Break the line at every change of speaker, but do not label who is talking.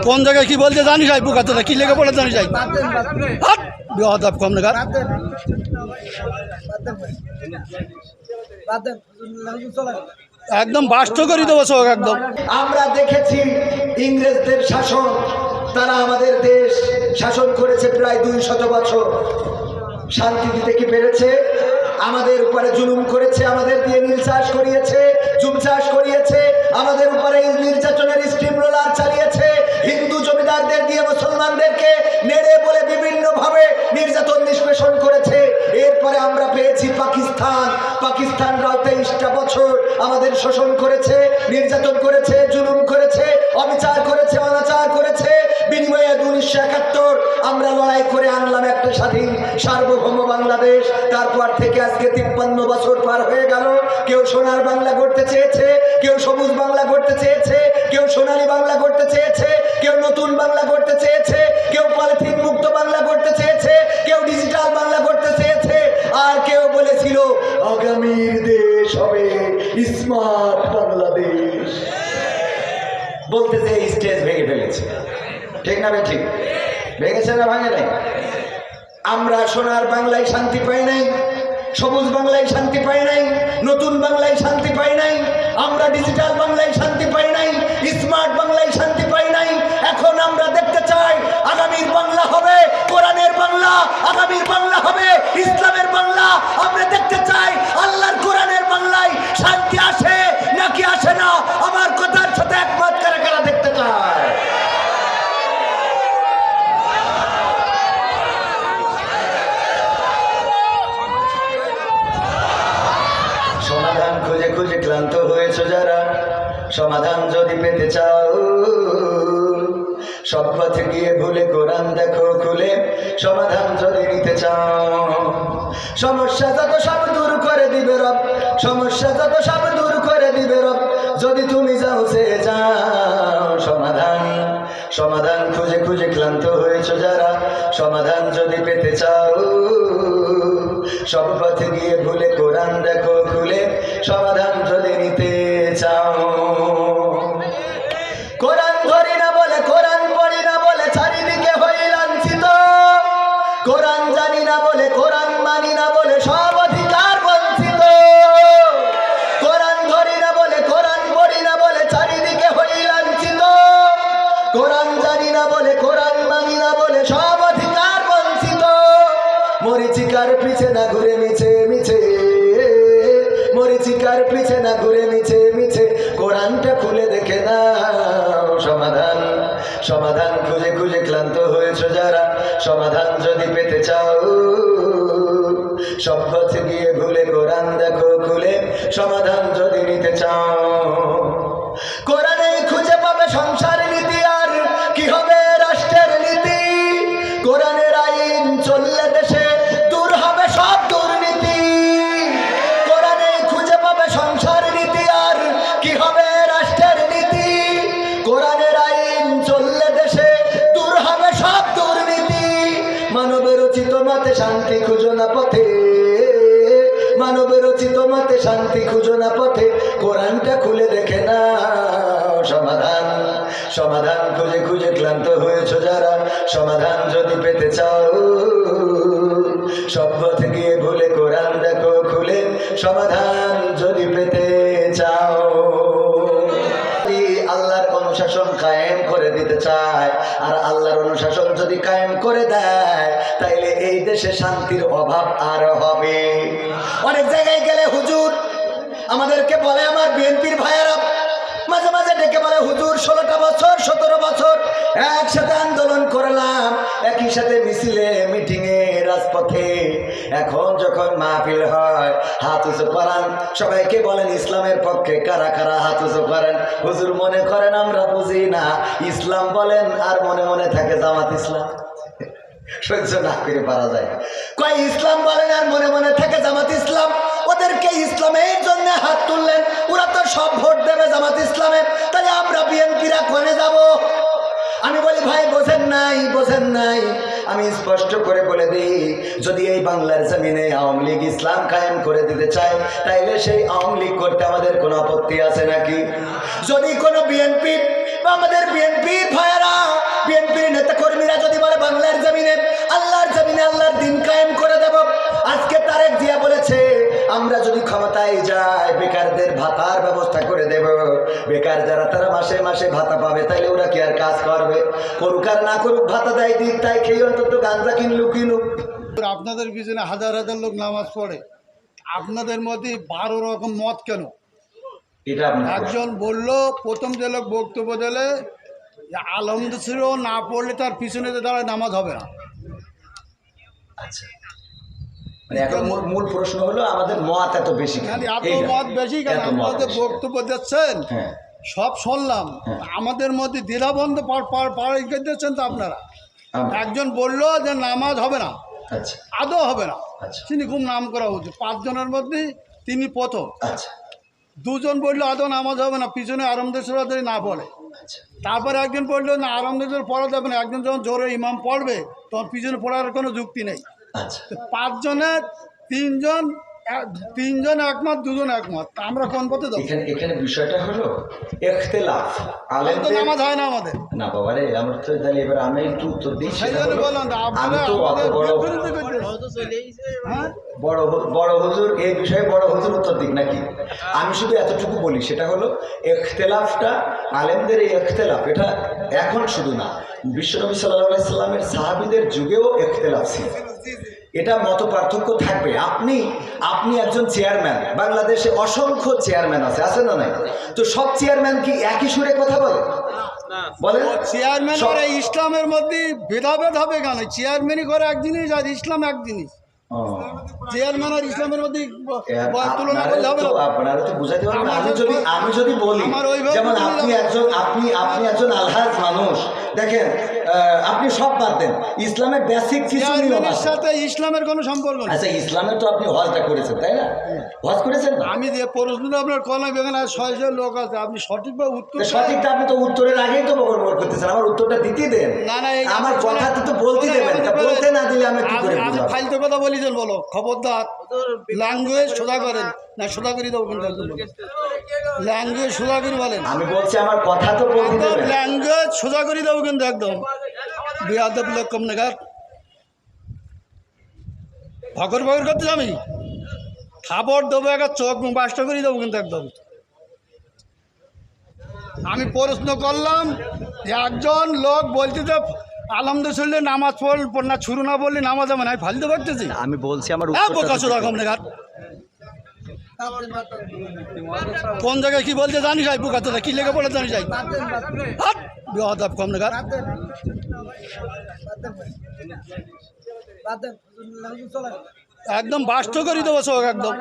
কোন জায়গায় কি বলতে জানি যাই বুকাতে কি লেগে পড়ে জানি যাই কম নাগাদ একদম বাস্ত করে দেবো সব একদম।
আমরা দেখেছি ইংরেজদের শাসন, তারা আমাদের দেশ শাসন করেছে প্রায় 200 বছর। শান্তি দিতে কি পেরেছে? আমাদের উপরে জুলুম করেছে, আমাদের দিয়ে নীল চাষ করিয়েছে, জুম চাষ করিয়েছে, আমাদের উপরে নির্যাতনের স্টিম রোলার চালিয়েছে, হিন্দু জমিদারদের দিয়ে মুসলমানদেরকে নেড়ে বলে বিভিন্নভাবে নির্যাতন নিষ্পেষণ করেছে। এরপরে আমরা পেয়েছি পাকিস্তান। পাকিস্তানরাও 23টা বছর আমাদের শোষণ করেছে, নির্যাতন করেছে, জুলুম করেছে, অবিচার করেছে, অনাচার করেছে। বিনিময়ে 1971 আমরা লড়াই করে আনলাম একটা স্বাধীন সার্বভৌম বাংলাদেশ। তারপর থেকে আজকে 53 বছর পার হয়ে গেল। কেউ সোনার বাংলা গড়তে চেয়েছে, কেউ সবুজ বাংলা গড়তে চেয়েছে, কেউ সোনালী বাংলা গড়তে চেয়েছে, কেউ নতুন বাংলা গড়তে চেয়েছে, কেউ পলিথিন মুক্ত বাংলা গড়তে চেয়েছে, কেউ ডিজিটাল বাংলা গড়তে চেয়েছে, আর কেউ বলেছিল আগামীর দেশ হবে স্মার্ট বাংলাদেশ। বলতে যে স্টেজ ভেঙে ফেলেছে, ঠিক না? ঠিক ভেঙেছে না ভাঙে নাই? আমরা সোনার বাংলায় শান্তি পাই নাই, সবুজ বাংলায় শান্তি পাই নাই, নতুন বাংলায় শান্তি পাই নাই, আমরা ডিজিটাল বাংলায় শান্তি পাই নাই, স্মার্ট বাংলায় শান্তি পাই নাই। এখন আমরা দেখতে চাই আগামীর বাংলা হবে কোরআনের বাংলা, আগামীর বাংলা হবে ইসলামের বাংলা। আমরা দেখতে চাই আল্লাহর কোরআনের বাংলায় শান্তি আসে নাকি আসে না। আমার কথার সাথে একমত কারা কারা দেখতে চায়? সমাধান খুঁজে খুঁজে ক্লান্ত হয়েছে যারা, সমাধান যদি পেতে চাও সব পথে গিয়ে ভুলে কোরআন দেখো খুলে। সমাধান যদি নিতে চাও সমস্যা যত সব দূর করে দিবে রব, সমস্যা যত সব দূর করে দিবে রব, যদি তুমি যাও সে যাও। সমাধান সমাধান খুঁজে খুঁজে ক্লান্ত হয়েছে যারা, সমাধান যদি পেতে চাও সব পথে গিয়ে ভুলে কোরআন দেখো খুলে। সমাধান যদি নিতে চাও কোরআন ধরি না বলে, কোরআন পড়ি না বলে চারিদিকে হই লাঞ্ছিত, কোরআন জানি না বলে, কোরআন মানি না বলে সব অধিকার বঞ্চিত। কোরআন ধরি না বলে, কোরআন পড়ি না বলে চারিদিকে হই লাঞ্ছিত, কোরআন জানি না বলে, কোরআন মানি না বলে সব অধিকার বঞ্চিত। মরিচিকার পিছে না ঘুরে মিছে মিছে, মরিচিকার পিছে না ঘুরে মিছে মিছে, কোরআনটা খুলে দেখে না। সমাধান সমাধান খুঁজে খুঁজে ক্লান্ত হয়েছে যারা, সমাধান যদি পেতে চাও সব পথে গিয়ে ভুলে কোরআন দেখো খুলে। সমাধান যদি নিতে চাও কোরআনে খুঁজে পাবে সংসার নীতি, আর কি হবে রাষ্ট্রের নীতি। কোরআনের আইন চললে দেশে দূর হবে সব দুর্নীতি। কোরআনে খুঁজে পাবে সংসার নীতি, আর কি হবে রাষ্ট্রের নীতি। কোরআনের আইন চললে দেশে দূর হবে সব দুর্নীতি। মানবের রচিত মতে শান্তি খুঁজো না পথে, মানবের রচিত মতে শান্তি খুঁজো না পথে, কোরআনটা খুলে দেখে না। সমাধান সমাধান খুঁজে খুঁজে ক্লান্ত হয়েছে যারা, সমাধান যদি পেতে চাও সব পথে গিয়ে ভুলে কোরআন দেখো খুলে। সমাধান যদি পেতে চাও আল্লাহর অনুশাসন কায়েম করে দিতে চায়, আর আল্লাহর অনুশাসন যদি কায়েম করে দেয় তাইলে এই দেশে শান্তির অভাব আর হবে। অনেক জায়গায় গেলে হুজুর আমাদেরকে বলে, আমার বিএনপির ভাইয়েরা মাঝে মাঝে ডেকে বলে, হুজুর 16টা বছর 17 বছর একসাথে আন্দোলন করলাম, একই সাথে মিছিলে মিটিংয়ে রাজপথে, এখন যখন মাহফিল হয় হাত উঁচু করান। সবাইকে বলেন ইসলামের পক্ষে কারা কারা হাত উঁচু করেন। হুজুর মনে করেন আমরা বুঝি না ইসলাম বলেন, আর মনে মনে থাকে জামাত ইসলাম। সহ্য না করে পারা যায়। কয় ইসলাম বলেন আর মনে মনে থাকে জামাত ইসলাম। ওদেরকে ইসলামের জন্য হাত তুললেন, ওরা তো সব ভোট দেবে জামাত ইসলামে, তাহলে আমরা বিএনপিরা কোনে যাব? আমি বলি ভাই বোঝেন নাই, বোঝেন নাই, আমি স্পষ্ট করে বলে দিই, যদি এই বাংলার জমিনে আওয়ামী লীগ ইসলাম কায়েম করে দিতে চায়, তাইলে সেই আওয়ামী লীগ করতে আমাদের কোনো আপত্তি আছে নাকি? যদি কোনো বিএনপি বা আমাদের বিএনপির ভাইয়েরা, বিএনপির নেতা কর্মীরা যদি বলে বাংলার জমিনে, আল্লাহর জমিনে আল্লাহর দিন কায়েম করে দেব, আজকে তারেক জিয়া বলেছে আমরা যদি ক্ষমতায় যাই বেকারদের ভাতার ব্যবস্থা করে দেব, বেকার যারা তারা মাসে মাসে ভাতা পাবে, তাইলে ওরা কি আর কাজ করবে? করুক আর না করুক, ভাতা দেয় দিক, তাই খেয়ে অন্তত গাঁজা কিনলুক।
আপনাদের পিছনে হাজার হাজার লোক নামাজ পড়ে, আপনাদের মধ্যে 12 রকম মত কেন?
এটা
একজন বলল, প্রথম যে লোক বক্তব্য দিলে আলহামদুলিল্লাহ ছিল না পড়লে তার পিছনে যে দাঁড়ায় নামাজ হবে না।
আচ্ছা, মানে এখন মূল প্রশ্ন হলো আমাদের মত এত বেশি কেন?
এত মত বেশি কেন? আমাদের বক্তব্য দিচ্ছেন,
হ্যাঁ
সব শুনলাম, আমাদের মধ্যে দ্বিধাবন্ধ পাড়ি দিচ্ছেন তো আপনারা। একজন বলল যে নামাজ হবে না,
আচ্ছা
আদৌ হবে না,
আচ্ছা
তিনি খুব নাম করা উচিত, 5 জনের মধ্যে তিনি প্রথম।
আচ্ছা
2 জন বললো আদৌ নামাজ হবে না, পিছনে আরামদেশ্বরা যদি না পড়ে।
আচ্ছা
তারপরে একজন বললো না আরামদেশ্বর পড়া যাবে না, একজন যখন জোরে ইমাম পড়বে তখন পিছনে পড়ার কোনো যুক্তি নেই।
আচ্ছা
5 জনের 3 জন একমত, 2 জন একমত, তা আমরা কোন পথে যাবো?
এখানে বিষয়টা হলো ইখতিলাফ
তো
আলেমদের।
নামাজ হয় না আমাদের।
না বাবা রে, আমরা তো তাহলে এবার আমি একটু উত্তর দিই।
সেই জন্য বললাম তো,
আমি তো অত
হ্যাঁ
বড় হুজুর এই বিষয়ে বড় হুজুর উত্তর দিক নাকি? আমি শুধু এতটুকু বলি, সেটা হলো ইখতিলাফটা, আলেমদের এই ইখতিলাফ, এটা এখন শুধু না, বিশ্বনবী সাল্লাল্লাহু আলাইহি সাল্লামের সাহাবীদের যুগেও ইখতিলাফ ছিল। এটা মত পার্থক্য থাকবে। আপনি একজন চেয়ারম্যান, বাংলাদেশে অসংখ্য চেয়ারম্যান আছে না নাই? তো সব চেয়ারম্যান কি একই সুরে কথা বলে? বলে
চেয়ারম্যান করে ইসলামের মধ্যে ভেদাভেদ হবে কেন? চেয়ারম্যানই করে এক জিনিস আর ইসলাম এক জিনিস। চেয়ারম্যান আর ইসলামের মধ্যে তুলনা করলে হবে না।
আপনারা তো বুঝাতে পারবেন। আমি যদি বলি, যেমন আপনি একজন আলহাজ মানুষ, দেখেন আপনি সব বাদ দেন, ইসলামের বেসিক কিছু
চেয়ারম্যানের সাথে ইসলামের কোনো সম্পর্ক নেই।
আচ্ছা, ইসলামের তো আপনি হজটা করেছেন, তাই না? হজ করেছেন না?
আমি যে প্রশ্নটা আপনার কলাম, এখানে 600 লোক আছে, আপনি সঠিকভাবে উত্তর
সঠিকটা আপনি তো উত্তরের আগেই তো বকর করতেছেন, আমার উত্তরটা দিতে দেন।
না না,
আমার কথা তো বলতে দেবেন, বলতে না দিলে আমি কি করে
আমি
বুঝাবো?
ফালতু কথা বলিছেন, বলো খবরদার, ল্যাঙ্গুয়েজ সোজা করেন না, সোজা করে দেবো কিন্তু, ল্যাঙ্গুয়েজ সোজা করে বলেন।
আমি বলছি আমার কথা তো বলতে দেবেন,
ল্যাঙ্গুয়েজ সোজা করে দেবো কিন্তু একদম। বেয়াদব লোক কম নাগাদ ভকর করতে আমি খাবার দেবো, একটা চোখ মুখ বাসটা করে দেবো কিন্তু একদম। আমি প্রশ্ন করলাম, একজন লোক বলতে যে আলহামদুলিল্লাহ নামাজ পড় না, ছুরু না বললে নামাজ হবে না, আমি ফালতু করতেছি।
আমি বলছি আমার
রকম নাগাদ কোন জায়গায় কি বলতে জানি যাই, বুকাতে কি লেগে পড়ে জানি যাই, বেয়াদব কম নাগাদ। একদম বাস্ত করে দেবো চোখ একদম।